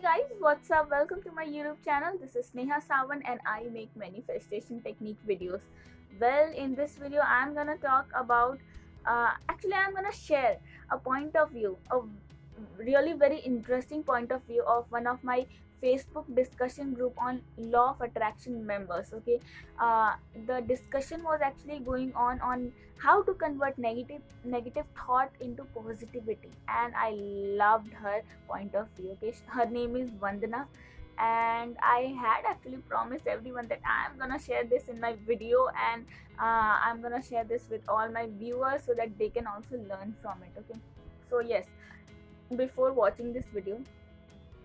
guys, what's up? Welcome to my YouTube channel. This is Sneha Sawan and I make manifestation technique videos. Well, in this video, I'm gonna talk about, I'm gonna share a point of view, a really very interesting point of view of one of my Facebook discussion group on law of attraction members. Okay, the discussion was actually going on how to convert negative thought into positivity, and I loved her point of view. Okay, her name is Vandana, and I had actually promised everyone that I'm gonna share this in my video, and I'm gonna share this with all my viewers so that they can also learn from it. Okay, so yes, before watching this video,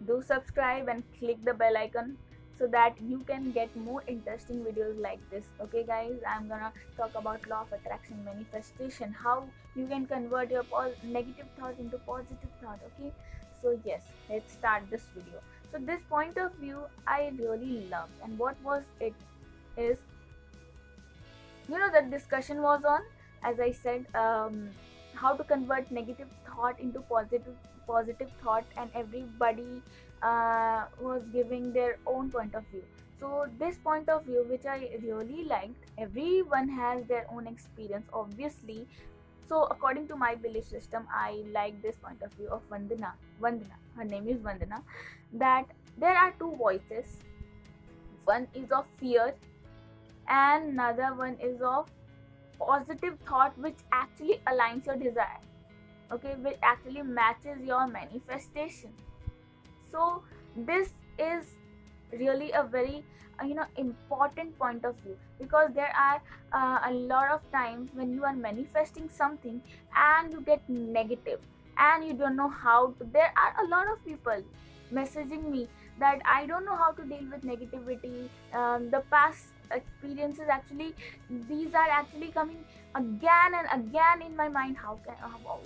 do subscribe and click the bell icon so that you can get more interesting videos like this. Okay guys, I'm gonna talk about law of attraction manifestation, how you can convert your negative thought into positive thought. Okay, so yes, let's start this video. So this point of view I really loved, and what was it is, the discussion was on, as I said, how to convert negative thought into positive thought, and everybody was giving their own point of view. So this point of view, which I really liked, everyone has their own experience, obviously. So according to my belief system, I like this point of view of Vandana, her name is Vandana, that there are two voices. One is of fear and another one is of positive thought, which actually aligns your desire. Okay, which actually matches your manifestation. So this is really a very important point of view, because there are a lot of times when you are manifesting something and you get negative and you don't know how to. There are a lot of people messaging me that I don't know how to deal with negativity. The past experiences, actually these are actually coming again and again in my mind.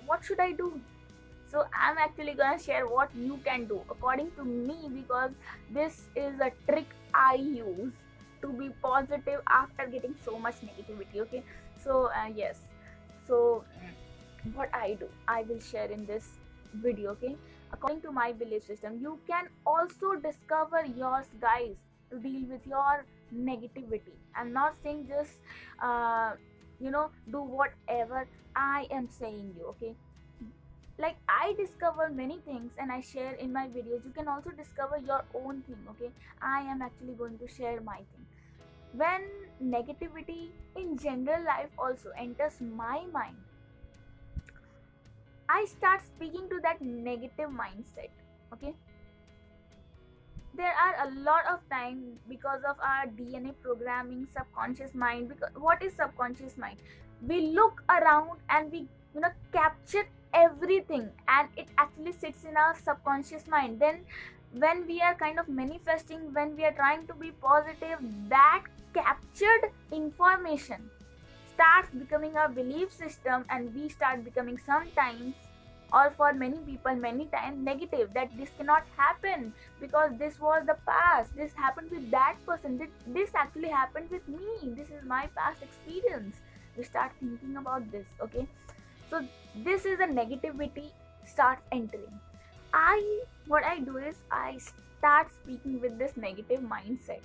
What should I do? So I'm actually gonna share what you can do according to me, because this is a trick I use to be positive after getting so much negativity. Okay, so yes, so what I do, I will share in this video. Okay, according to my belief system, you can also discover yours, guys, to deal with your negativity. I'm not saying just do whatever I am saying you. Okay, like I discover many things and I share in my videos. You can also discover your own thing. Okay, I am actually going to share my thing. When negativity in general life also enters my mind, I start speaking to that negative mindset. Okay, there are a lot of time, because of our DNA programming, subconscious mind. Because what is subconscious mind? We look around and we capture everything, and it actually sits in our subconscious mind. Then when we are kind of manifesting, when we are trying to be positive, that captured information starts becoming our belief system, and we start becoming sometimes, or for many people many times, negative, that this cannot happen because this was the past, this happened with that person, this actually happened with me, this is my past experience. We start thinking about this. Okay, so this is a negativity starts entering. What I do is I start speaking with this negative mindset.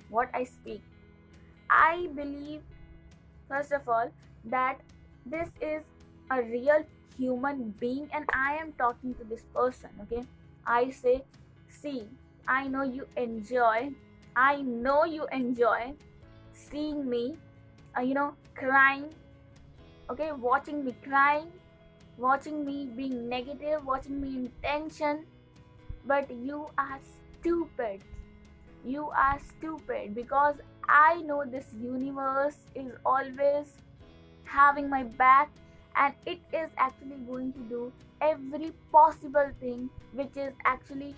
What I speak, I believe, first of all, that this is a real human being and I am talking to this person. Okay, I say, see, I know you enjoy, I know you enjoy seeing me, crying. Okay, watching me crying, watching me being negative, watching me in tension. But you are stupid. You are stupid, because I know this universe is always having my back, and it is actually going to do every possible thing, which is actually,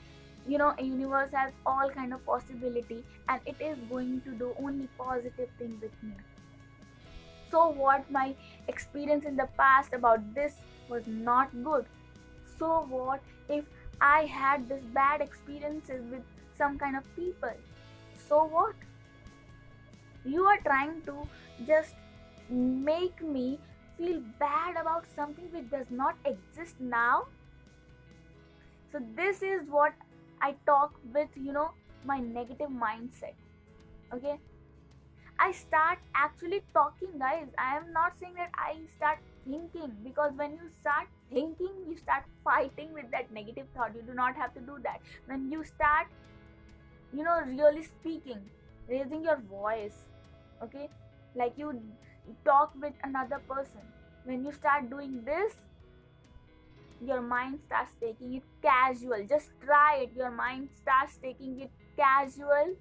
a universe has all kind of possibility, and it is going to do only positive thing with me. So what, my experience in the past about this was not good. So what if I had this bad experiences with some kind of people? So what? You are trying to just make me feel bad about something which does not exist now. So this is what I talk with, my negative mindset. Okay, I start actually talking, guys. I am not saying that I start thinking, because when you start thinking, you start fighting with that negative thought. You do not have to do that. When you start, really speaking, raising your voice, okay, like you talk with another person, when you start doing this, your mind starts taking it casual. Just try it. Your mind starts taking it casual,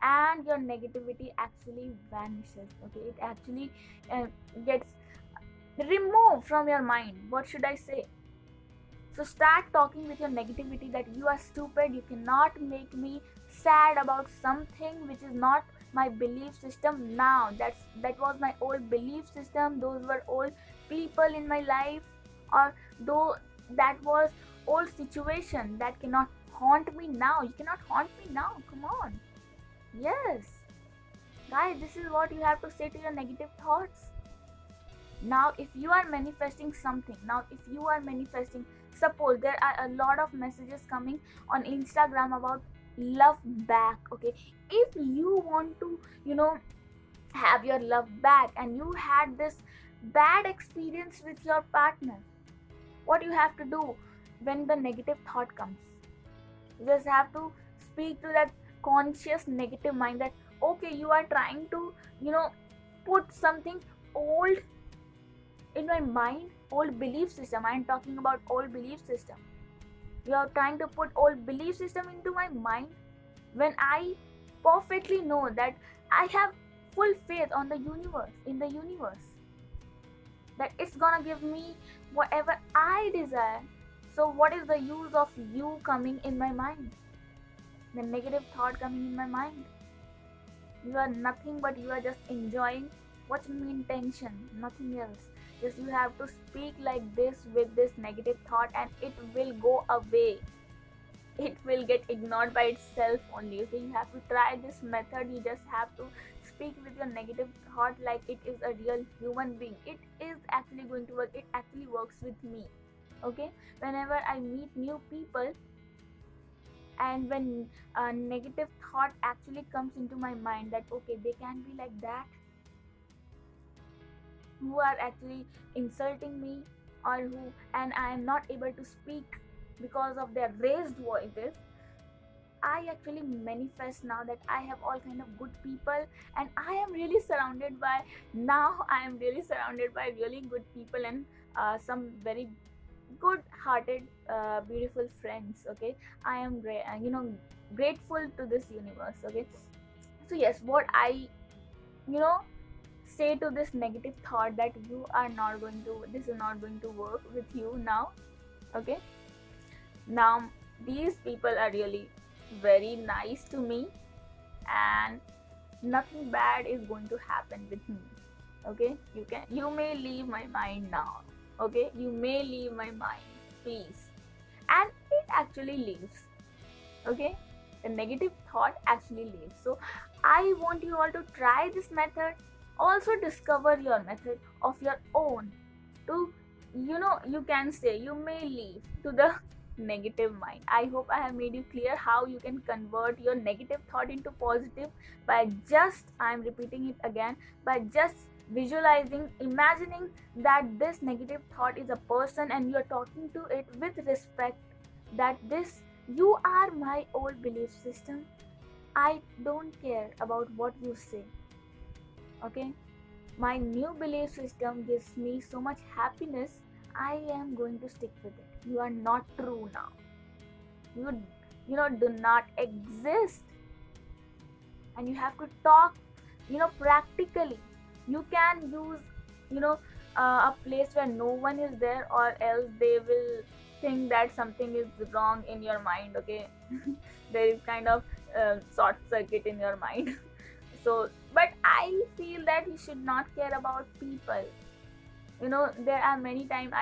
and your negativity actually vanishes. Okay, it actually gets removed from your mind. What should I say? So start talking with your negativity that you are stupid, you cannot make me sad about something which is not my belief system now. That was my old belief system. Those were old people in my life, or though that was old situation that cannot haunt me now. You cannot haunt me now. Come on. Yes. Guys, this is what you have to say to your negative thoughts. Now if you are manifesting something, suppose there are a lot of messages coming on Instagram about love back. Okay, if you want to, have your love back, and you had this bad experience with your partner, what you have to do? When the negative thought comes, you just have to speak to that conscious negative mind that, okay, you are trying to, put something old in my mind, old belief system. I'm talking about old belief system. You are trying to put old belief system into my mind, when I perfectly know that I have full faith on the universe, in the universe, that it's gonna give me whatever I desire. So what is the use of you coming in my mind, the negative thought coming in my mind? You are nothing but you are just enjoying watching me in tension, nothing else. Just you have to speak like this with this negative thought, and it will go away. It will get ignored by itself only. Okay, you have to try this method. You just have to speak with your negative thought like it is a real human being. It is actually going to work. It actually works with me. Okay, whenever I meet new people, and when a negative thought actually comes into my mind that, okay, they can be like that, who are actually insulting me, or who, and I am not able to speak because of their raised voices, I actually manifest now that I have all kind of good people, and I am really surrounded by, now I am really surrounded by really good people, and some very good hearted, beautiful friends. Okay, I am grateful to this universe. Okay, so yes, what I, you know say to this negative thought, that you are not going to, this is not going to work with you now. Okay, now these people are really very nice to me, and nothing bad is going to happen with me. Okay, you may leave my mind now. Okay, you may leave my mind, please. And it actually leaves. Okay, the negative thought actually leaves. So I want you all to try this method. Also discover your method of your own, to, you can say, you may leave to the negative mind. I hope I have made you clear how you can convert your negative thought into positive, by just, I'm repeating it again, by just visualizing, imagining that this negative thought is a person, and you're talking to it with respect, that this, you are my old belief system. I don't care about what you say. Okay, my new belief system gives me so much happiness. I am going to stick with it. You are not true now. You, do not exist. And you have to talk, practically. You can use, a place where no one is there, or else they will think that something is wrong in your mind. Okay, there is kind of short circuit in your mind. So, but I feel that you should not care about people. There are many times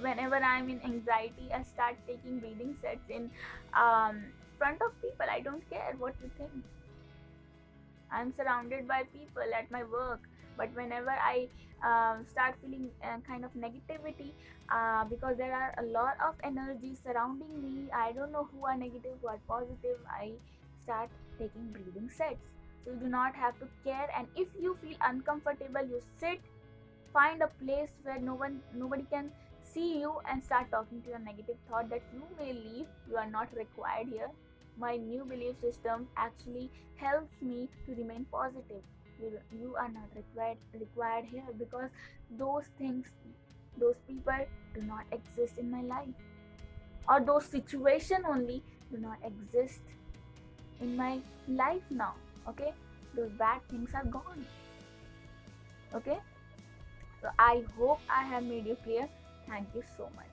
whenever I'm in anxiety, I start taking breathing sets in um, front of people. I don't care what you think. I'm surrounded by people at my work. But whenever I start feeling kind of negativity, because there are a lot of energy surrounding me, I don't know who are negative, who are positive, I start taking breathing sets. So you do not have to care, and if you feel uncomfortable, you sit, find a place where nobody can see you, and start talking to your negative thought that you may leave, you are not required here. My new belief system actually helps me to remain positive. You are not required here, because those things, those people do not exist in my life, or those situation only do not exist in my life now. Okay, those bad things are gone. Okay, so I hope I have made you clear. Thank you so much.